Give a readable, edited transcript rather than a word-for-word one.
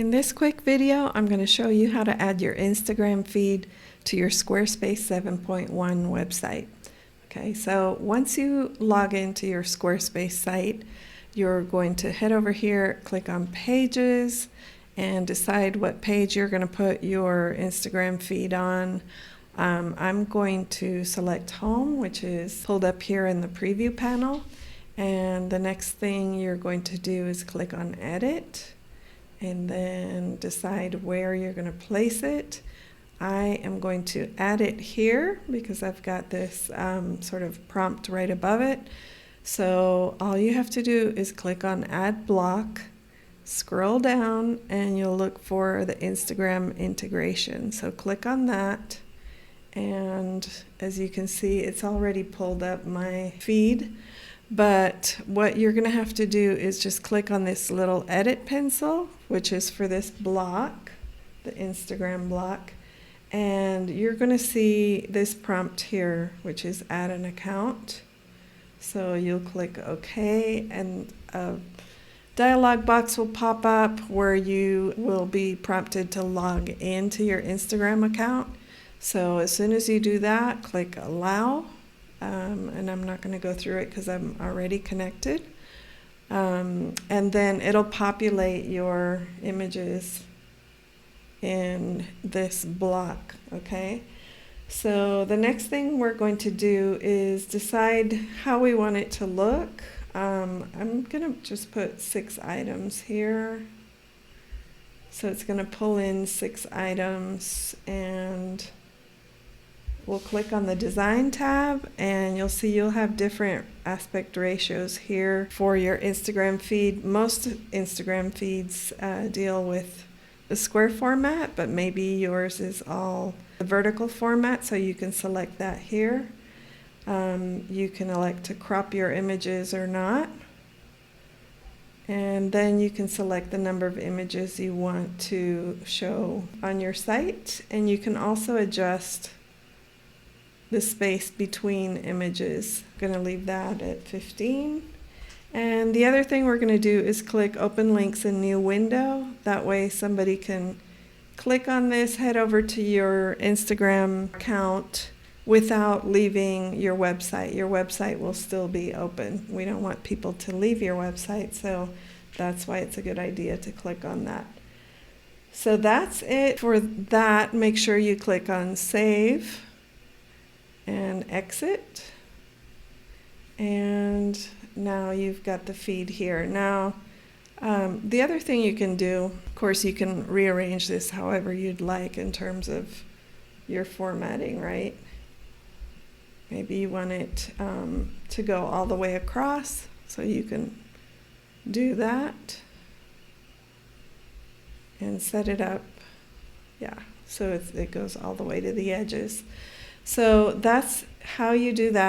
In this quick video, I'm going to show you how to add your Instagram feed to your Squarespace 7.1 website. Okay, so once you log into your Squarespace site, you're going to head over here, click on Pages, and decide what page you're going to put your Instagram feed on. I'm going to select Home, which is pulled up here in the preview panel. And the next thing you're going to do is click on Edit, and then decide where you're going to place it. I am going to add it here because I've got this sort of prompt right above it. So all you have to do is click on Add Block, scroll down, and you'll look for the Instagram integration. So click on that, and as you can see, it's already pulled up my feed. But what you're going to have to do is just click on this little edit pencil, which is for this block, the Instagram block, and you're going to see this prompt here, which is add an account. So you'll click OK, and a dialog box will pop up where you will be prompted to log into your Instagram account. So as soon as you do that, click Allow. And I'm not going to go through it because I'm already connected. And then it'll populate your images in this block, okay? So the next thing we're going to do is decide how we want it to look. I'm going to just put 6 items here. So it's going to pull in 6 items, and we'll click on the Design tab, and you'll see you'll have different aspect ratios here for your Instagram feed. Most Instagram feeds deal with the square format, but maybe yours is all the vertical format, so you can select that here. You can elect to crop your images or not. And then you can select the number of images you want to show on your site, and you can also adjust the space between images. I'm going to leave that at 15. And the other thing we're going to do is click Open Links in New Window. That way somebody can click on this, head over to your Instagram account without leaving your website. Your website will still be open. We don't want people to leave your website, so that's why it's a good idea to click on that. So that's it for that. Make sure you click on Save and Exit, and now you've got the feed here. Now the other thing you can do, of course, you can rearrange this however you'd like in terms of your formatting, right? Maybe you want it to go all the way across, so you can do that and set it up, yeah, so it goes all the way to the edges. So that's how you do that.